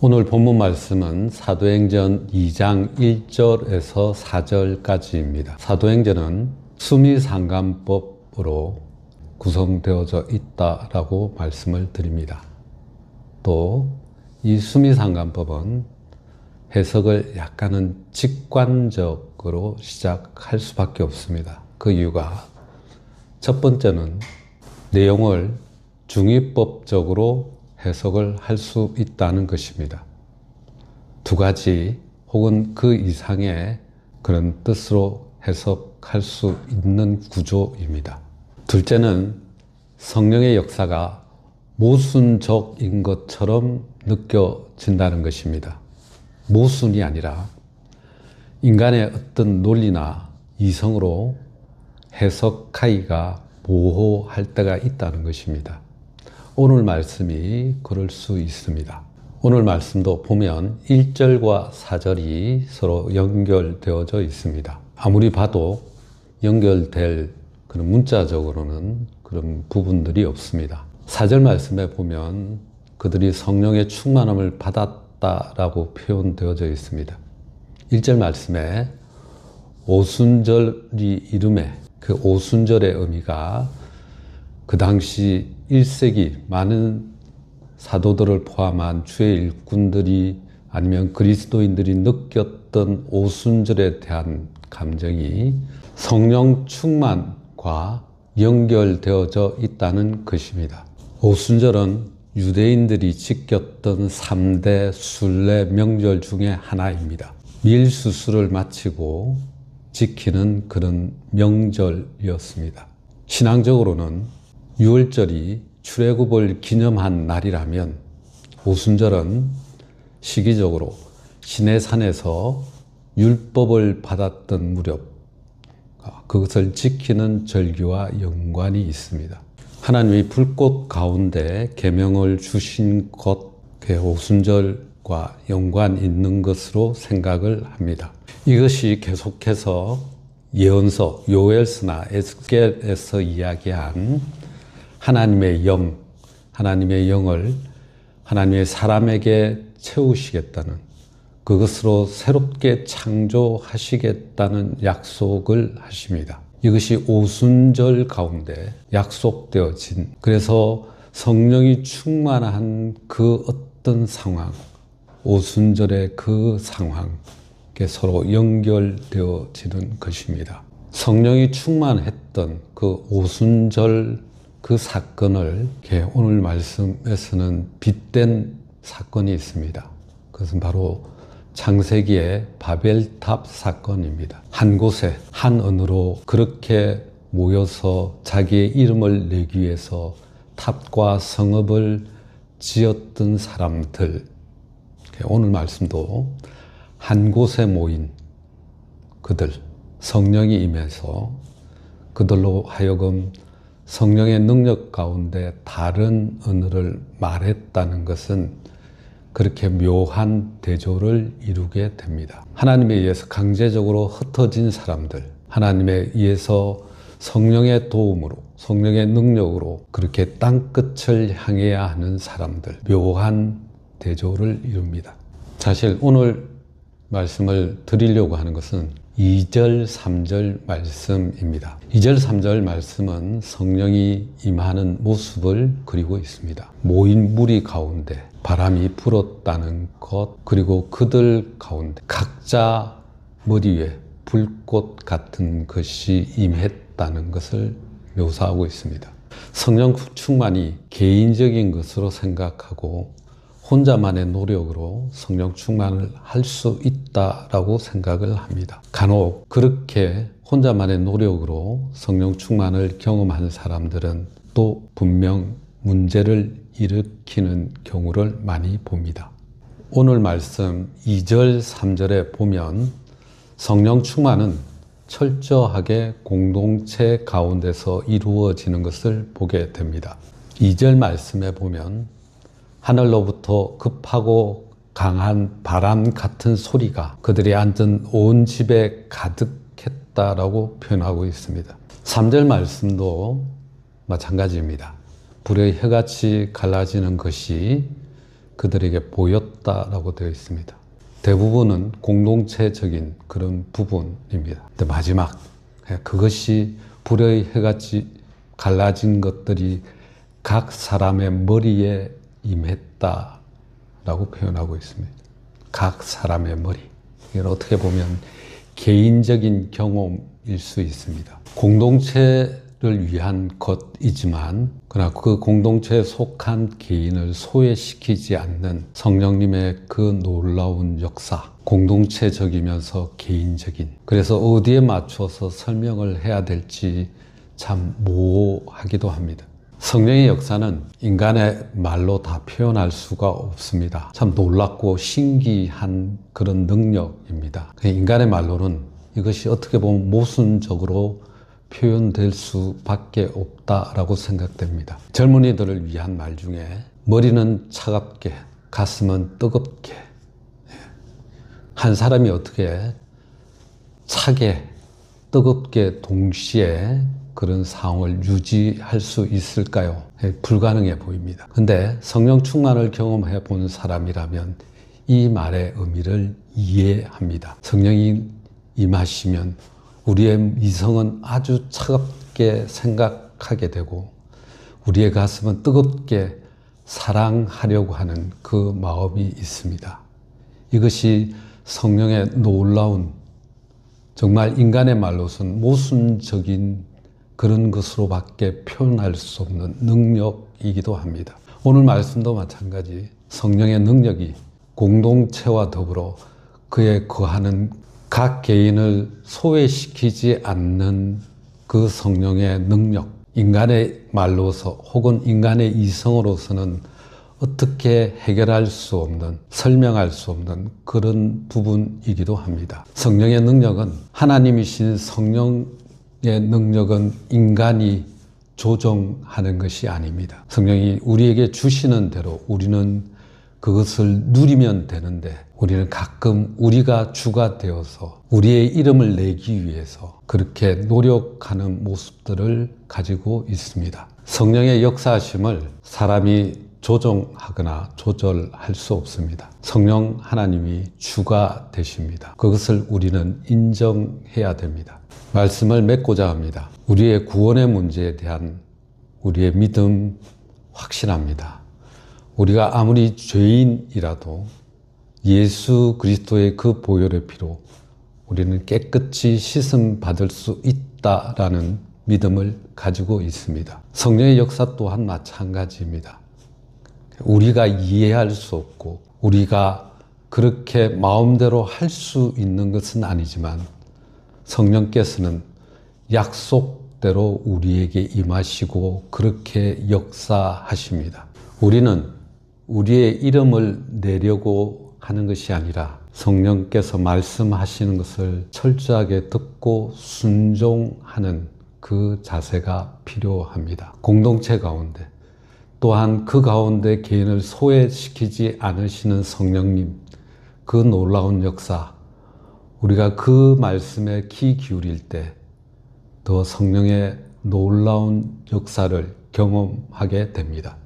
오늘 본문 말씀은 사도행전 2장 1절에서 4절까지입니다. 사도행전은 수미상관법으로 구성되어져 있다라고 말씀을 드립니다. 또 이 수미상관법은 해석을 약간은 직관적으로 시작할 수밖에 없습니다. 그 이유가 첫 번째는 내용을 중의법적으로 해석을 할 수 있다는 것입니다. 두 가지 혹은 그 이상의 그런 뜻으로 해석할 수 있는 구조입니다. 둘째는 성령의 역사가 모순적인 것처럼 느껴진다는 것입니다. 모순이 아니라 인간의 어떤 논리나 이성으로 해석하기가 모호할 때가 있다는 것입니다. 오늘 말씀이 그럴 수 있습니다. 오늘 말씀도 보면 1절과 4절이 서로 연결되어져 있습니다. 아무리 봐도 연결될 그런 문자적으로는 그런 부분들이 없습니다. 4절 말씀에 보면 그들이 성령의 충만함을 받았다라고 표현되어져 있습니다. 1절 말씀에 오순절이 이름에 그 오순절의 의미가 그 당시 1세기 많은 사도들을 포함한 주의 일꾼들이 아니면 그리스도인들이 느꼈던 오순절에 대한 감정이 성령 충만과 연결되어져 있다는 것입니다. 오순절은 유대인들이 지켰던 3대 순례 명절 중에 하나입니다. 밀수술을 마치고 지키는 그런 명절이었습니다. 신앙적으로는 6월절이 출애굽을 기념한 날이라면 오순절은 시기적으로 시내산에서 율법을 받았던 무렵 그것을 지키는 절기와 연관이 있습니다. 하나님이 불꽃 가운데 계명을 주신 것, 오순절과 연관 있는 것으로 생각을 합니다. 이것이 계속해서 예언서, 요엘서나 에스겔에서 이야기한 하나님의 영, 하나님의 영을 하나님의 사람에게 채우시겠다는 그것으로 새롭게 창조하시겠다는 약속을 하십니다. 이것이 오순절 가운데 약속되어진, 그래서 성령이 충만한 그 어떤 상황, 오순절의 그 상황에 서로 연결되어지는 것입니다. 성령이 충만했던 그 오순절 그 사건을 오늘 말씀에서는 빗댄 사건이 있습니다. 그것은 바로 창세기의 바벨탑 사건입니다. 한 곳에 한 언어로 그렇게 모여서 자기의 이름을 내기 위해서 탑과 성읍을 지었던 사람들, 오늘 말씀도 한 곳에 모인 그들, 성령이 임해서 그들로 하여금 성령의 능력 가운데 다른 언어를 말했다는 것은 그렇게 묘한 대조를 이루게 됩니다. 하나님에 의해서 강제적으로 흩어진 사람들, 하나님에 의해서 성령의 도움으로, 성령의 능력으로 그렇게 땅끝을 향해야 하는 사람들, 묘한 대조를 이룹니다. 사실 오늘 말씀을 드리려고 하는 것은 2절, 3절 말씀입니다. 2절, 3절 말씀은 성령이 임하는 모습을 그리고 있습니다. 모인 무리 가운데 바람이 불었다는 것, 그리고 그들 가운데 각자 머리 위에 불꽃 같은 것이 임했다는 것을 묘사하고 있습니다. 성령 충만이 개인적인 것으로 생각하고 혼자만의 노력으로 성령 충만을 할 수 있다라고 생각을 합니다. 간혹 그렇게 혼자만의 노력으로 성령 충만을 경험한 사람들은 또 분명 문제를 일으키는 경우를 많이 봅니다. 오늘 말씀 2절, 3절에 보면 성령 충만은 철저하게 공동체 가운데서 이루어지는 것을 보게 됩니다. 2절 말씀에 보면 하늘로부터 급하고 강한 바람 같은 소리가 그들이 앉은 온 집에 가득했다라고 표현하고 있습니다. 3절 말씀도 마찬가지입니다. 불의 혀같이 갈라지는 것이 그들에게 보였다라고 되어 있습니다. 대부분은 공동체적인 그런 부분입니다. 근데 마지막, 그것이 불의 해같이 갈라진 것들이 각 사람의 머리에 임했다라고 표현하고 있습니다. 각 사람의 머리. 이걸 어떻게 보면 개인적인 경험일 수 있습니다. 공동체를 위한 것이지만 그러나 그 공동체에 속한 개인을 소외시키지 않는 성령님의 그 놀라운 역사, 공동체적이면서 개인적인, 그래서 어디에 맞춰서 설명을 해야 될지 참 모호하기도 합니다. 성령의 역사는 인간의 말로 다 표현할 수가 없습니다. 참 놀랍고 신기한 그런 능력입니다. 인간의 말로는 이것이 어떻게 보면 모순적으로 표현될 수밖에 없다라고 생각됩니다. 젊은이들을 위한 말 중에 머리는 차갑게, 가슴은 뜨겁게. 한 사람이 어떻게 차게, 뜨겁게 동시에 그런 상황을 유지할 수 있을까요? 불가능해 보입니다. 근데 성령 충만을 경험해 본 사람이라면 이 말의 의미를 이해합니다. 성령이 임하시면 우리의 이성은 아주 차갑게 생각하게 되고 우리의 가슴은 뜨겁게 사랑하려고 하는 그 마음이 있습니다. 이것이 성령의 놀라운, 정말 인간의 말로서는 모순적인 그런 것으로밖에 표현할 수 없는 능력이기도 합니다. 오늘 말씀도 마찬가지 성령의 능력이 공동체와 더불어 그에 거하는 각 개인을 소외시키지 않는 그 성령의 능력, 인간의 말로서 혹은 인간의 이성으로서는 어떻게 해결할 수 없는, 설명할 수 없는 그런 부분이기도 합니다. 성령의 능력은, 하나님이신 성령의 능력은 인간이 조정하는 것이 아닙니다. 성령이 우리에게 주시는 대로 우리는 그것을 누리면 되는데 우리는 가끔 우리가 주가 되어서 우리의 이름을 내기 위해서 그렇게 노력하는 모습들을 가지고 있습니다. 성령의 역사하심을 사람이 조정하거나 조절할 수 없습니다. 성령 하나님이 주가 되십니다. 그것을 우리는 인정해야 됩니다. 말씀을 맺고자 합니다. 우리의 구원의 문제에 대한 우리의 믿음 확실합니다. 우리가 아무리 죄인이라도 예수 그리스도의 그 보혈의 피로 우리는 깨끗이 씻음 받을 수 있다라는 믿음을 가지고 있습니다. 성령의 역사 또한 마찬가지입니다. 우리가 이해할 수 없고 우리가 그렇게 마음대로 할 수 있는 것은 아니지만 성령께서는 약속대로 우리에게 임하시고 그렇게 역사하십니다. 우리는 우리의 이름을 내려고 하는 것이 아니라 성령께서 말씀하시는 것을 철저하게 듣고 순종하는 그 자세가 필요합니다. 공동체 가운데 또한 그 가운데 개인을 소외시키지 않으시는 성령님, 그 놀라운 역사, 우리가 그 말씀에 귀 기울일 때 더 성령의 놀라운 역사를 경험하게 됩니다.